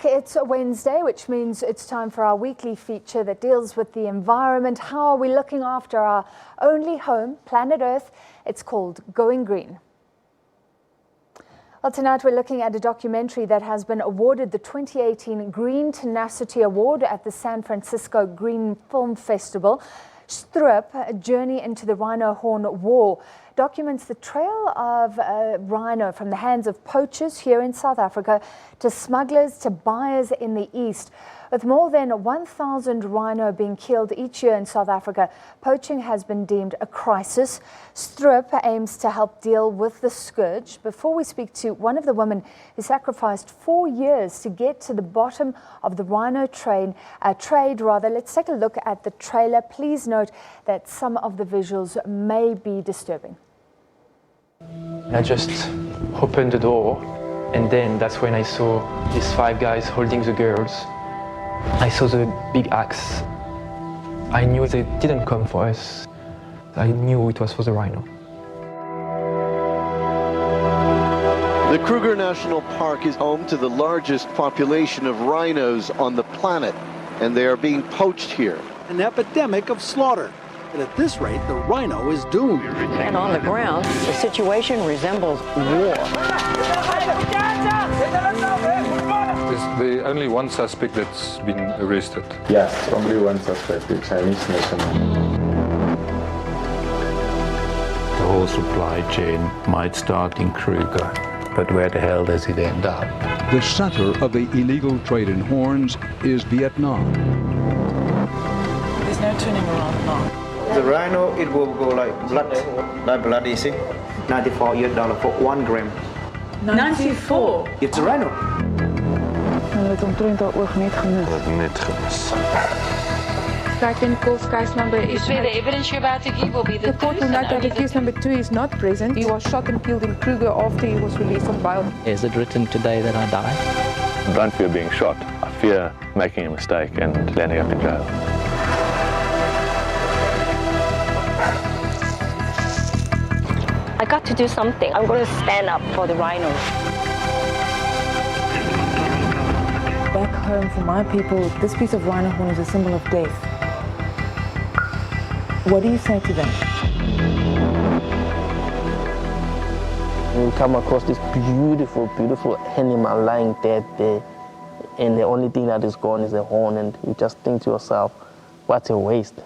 back. It's a Wednesday, which means it's time for our weekly feature that deals with the environment. How are we looking after our only home, planet Earth? It's called Going Green. Well, tonight we're looking at a documentary that has been awarded the 2018 Green Tenacity Award at the San Francisco Green Film Festival. Stroop, a journey into the Rhino Horn War, documents the trail of a rhino from the hands of poachers here in South Africa to smugglers to buyers in the East. With more than 1,000 rhino being killed each year in South Africa, poaching has been deemed a crisis. Stroop aims to help deal with the scourge. Before we speak to one of the women who sacrificed 4 years to get to the bottom of the rhino trade, let's take a look at the trailer. Please note that some of the visuals may be disturbing. I just opened the door, and then that's when I saw these 5 guys holding the girls. I saw the big axe. I knew they didn't come for us. I knew it was for the rhino. The Kruger National Park is home to the largest population of rhinos on the planet, and they are being poached here. An epidemic of slaughter. But at this rate, the rhino is doomed. And on the ground, the situation resembles war. There's only one suspect that's been arrested. Yes, only one suspect, the Chinese national. The whole supply chain might start in Kruger, but where the hell does it end up? The center of the illegal trade in horns is Vietnam. There's no turning around now. The rhino, it will go like blood, you see? $94 for 1 gram. 94? It's a rhino. Het omtrent haar oog net gemis. Net gemis. Second case number is the evidence you're about to give will be the court will note that case number 2 is not present. He was shot and killed in Kruger after he was released on bail. Is it written today that I die? I don't fear being shot. I fear making a mistake and landing up in jail. I got to do something. I'm going to stand up for the rhinos. Back home for my people, this piece of rhino horn is a symbol of death. What do you say to them? You come across this beautiful, beautiful animal lying dead there, and the only thing that is gone is the horn, and you just think to yourself, what a waste.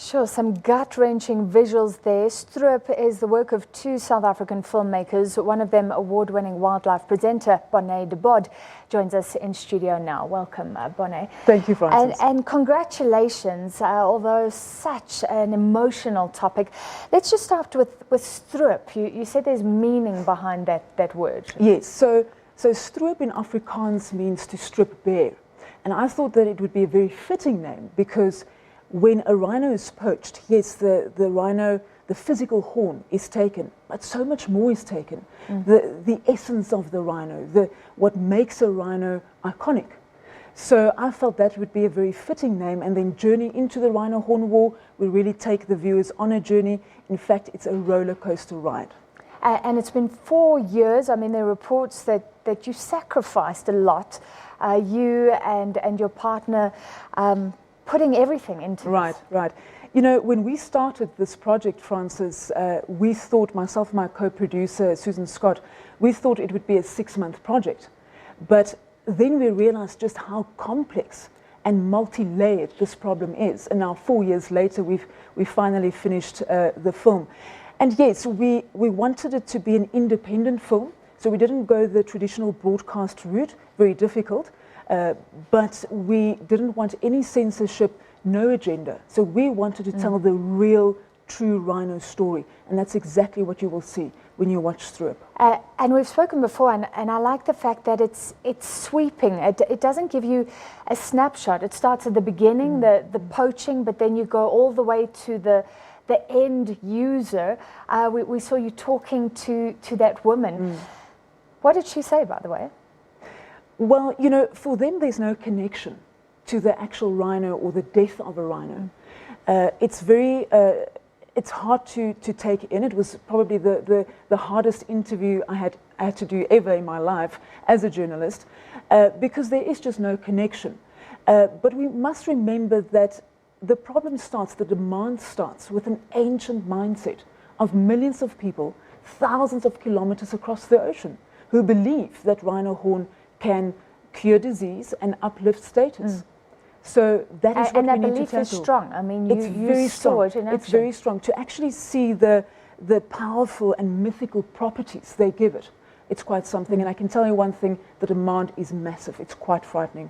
Sure, some gut-wrenching visuals there. Stroop is the work of 2 South African filmmakers. One of them, award-winning wildlife presenter Bonnet de Bod, joins us in studio now. Welcome, Bonnet. Thank you, Francis. And congratulations, although such an emotional topic. Let's just start with Stroop. You said there's meaning behind that word. Yes, so Stroop in Afrikaans means to strip bare. And I thought that it would be a very fitting name because when a rhino is poached, yes, the rhino, the physical horn is taken, but so much more is taken. The essence of the rhino, what makes a rhino iconic. So I felt that would be a very fitting name, and then Journey into the Rhino Horn War will really take the viewers on a journey. In fact, it's a roller coaster ride. And it's been 4 years. I mean, there are reports that you sacrificed a lot, you and your partner, putting everything into this. Right. You know, when we started this project, Francis, we thought, myself and my co-producer, Susan Scott, we thought it would be a 6-month project. But then we realized just how complex and multi-layered this problem is. And now 4 years later, we finally finished the film. And yes, we wanted it to be an independent film. So we didn't go the traditional broadcast route, very difficult. But we didn't want any censorship, no agenda. So we wanted to tell the real, true rhino story. And that's exactly what you will see when you watch Stroop. And we've spoken before, and I like the fact that it's sweeping. It doesn't give you a snapshot. It starts at the beginning, the poaching, but then you go all the way to the end user. We saw you talking to that woman. What did she say, by the way? Well, you know, for them there's no connection to the actual rhino or the death of a rhino. It's very it's hard to take in. It was probably the hardest interview I had to do ever in my life as a journalist, because there is just no connection. But we must remember that the problem starts, the demand starts with an ancient mindset of millions of people, thousands of kilometers across the ocean, who believe that rhino horn can cure disease and uplift status. So that is what we need to tackle. And that belief is strong. I mean, it's very saw it in action. It's very strong. To actually see the powerful and mythical properties they give it, it's quite something. And I can tell you one thing, the demand is massive. It's quite frightening.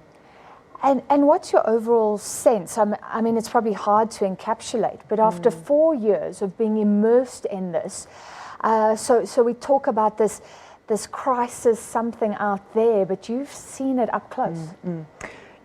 And what's your overall sense? I mean, it's probably hard to encapsulate, but after 4 years of being immersed in this, so we talk about this crisis, something out there, but you've seen it up close.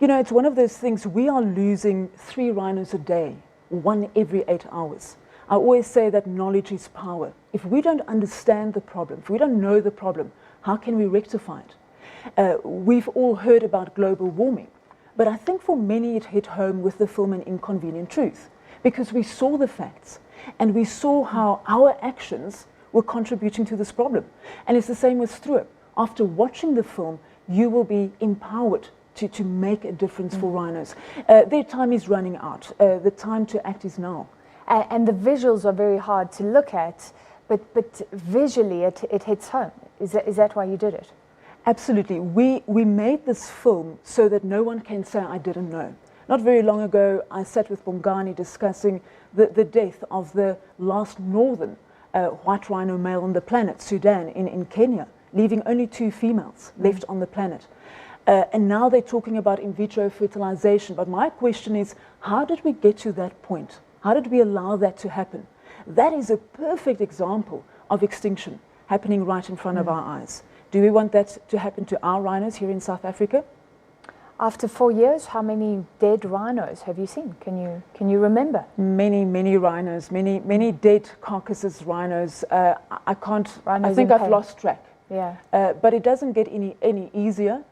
You know, it's one of those things, we are losing 3 rhinos a day, 1 every 8 hours. I always say that knowledge is power. If we don't understand the problem, if we don't know the problem, how can we rectify it? We've all heard about global warming, but I think for many it hit home with the film An Inconvenient Truth, because we saw the facts and we saw how our actions were contributing to this problem. And it's the same with Stroop. After watching the film, you will be empowered to make a difference for rhinos. Their time is running out. The time to act is now. And the visuals are very hard to look at, but visually it hits home. Is that why you did it? Absolutely. We made this film so that no one can say, I didn't know. Not very long ago, I sat with Bongani discussing the death of the last northern white rhino male on the planet, Sudan, in Kenya, leaving only 2 females left on the planet. And now they're talking about in vitro fertilization. But my question is, how did we get to that point? How did we allow that to happen? That is a perfect example of extinction happening right in front of our eyes. Do we want that to happen to our rhinos here in South Africa? After 4 years, how many dead rhinos have you seen? Can you remember? Many rhinos, many dead carcasses rhinos. I think I've lost track. Yeah. But it doesn't get any easier.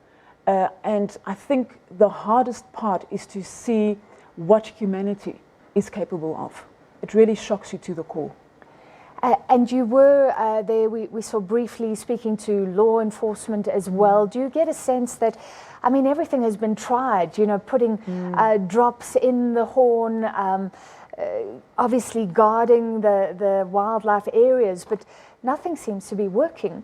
And I think the hardest part is to see what humanity is capable of. It really shocks you to the core. And you were there, we saw briefly speaking to law enforcement as well. Do you get a sense that, I mean, everything has been tried, you know, putting drops in the horn, obviously guarding the wildlife areas, but nothing seems to be working.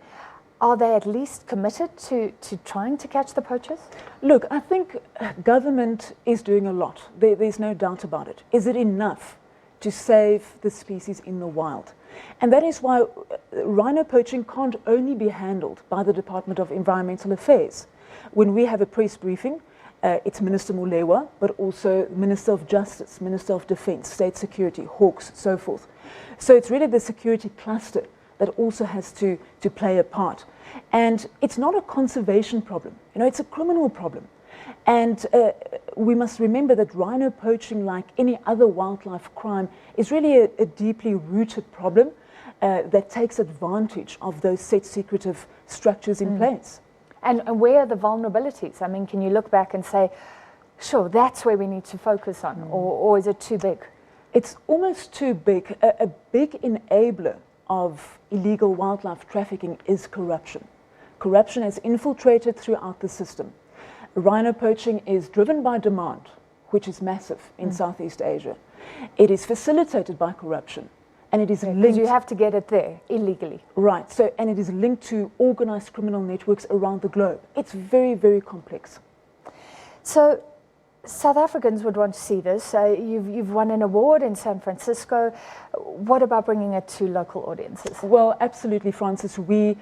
Are they at least committed to trying to catch the poachers? Look, I think government is doing a lot. There's no doubt about it. Is it enough to save the species in the wild? And that is why rhino poaching can't only be handled by the Department of Environmental Affairs. When we have a press briefing, it's Minister Molewa, but also Minister of Justice, Minister of Defence, State Security, Hawks, so forth. So it's really the security cluster that also has to play a part. And it's not a conservation problem, you know, it's a criminal problem. And we must remember that rhino poaching, like any other wildlife crime, is really a deeply rooted problem that takes advantage of those set secretive structures in place. And where are the vulnerabilities? I mean, can you look back and say, sure, that's where we need to focus on, or is it too big? It's almost too big. A big enabler of illegal wildlife trafficking is corruption. Corruption has infiltrated throughout the system. Rhino poaching is driven by demand, which is massive in Southeast Asia. It is facilitated by corruption, and it is linked... Because you have to get it there illegally. Right, so, and it is linked to organized criminal networks around the globe. It's very, very complex. So, South Africans would want to see this. You've won an award in San Francisco. What about bringing it to local audiences? Well, absolutely, Francis. The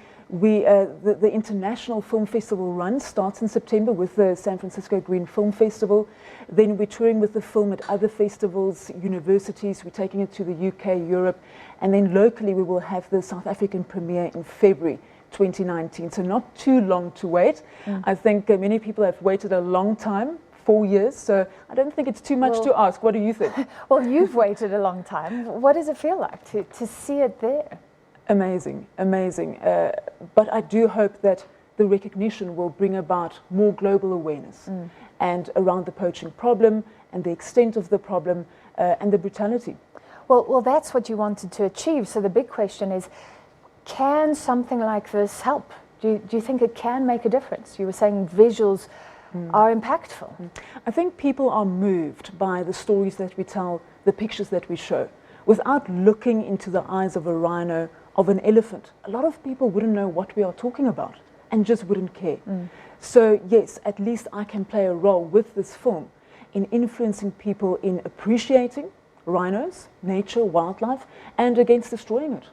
International Film Festival run starts in September with the San Francisco Green Film Festival. Then we're touring with the film at other festivals, universities. We're taking it to the UK, Europe. And then locally we will have the South African premiere in February 2019. So not too long to wait. I think many people have waited a long time. 4 years, so I don't think it's too much to ask. What do you think? Well, you've waited a long time. What does it feel like to see it there? Amazing, amazing. But I do hope that the recognition will bring about more global awareness and around the poaching problem and the extent of the problem and the brutality. Well, that's what you wanted to achieve. So the big question is, can something like this help? Do you think it can make a difference? You were saying visuals are impactful. I think people are moved by the stories that we tell, the pictures that we show. Without looking into the eyes of a rhino, of an elephant, a lot of people wouldn't know what we are talking about and just wouldn't care. So yes, at least I can play a role with this film in influencing people in appreciating rhinos, nature, wildlife, and against destroying it.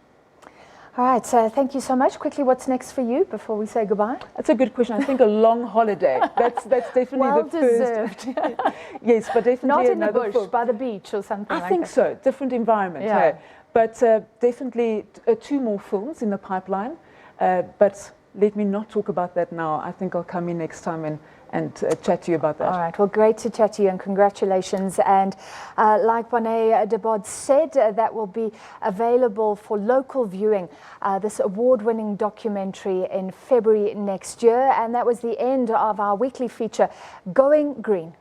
All right, so thank you so much. Quickly, what's next for you before we say goodbye? That's a good question. I think a long holiday. That's definitely well the deserved. first. Yes, but definitely not in the another bush, film. by the beach or something. I like think that. so. Different environment. Yeah. Hey. But definitely 2 more films in the pipeline. But let me not talk about that now. I think I'll come in next time and chat to you about that. All right, well, great to chat to you and congratulations. And like Bonnet de Bod said, that will be available for local viewing, this award-winning documentary in February next year. And that was the end of our weekly feature, Going Green.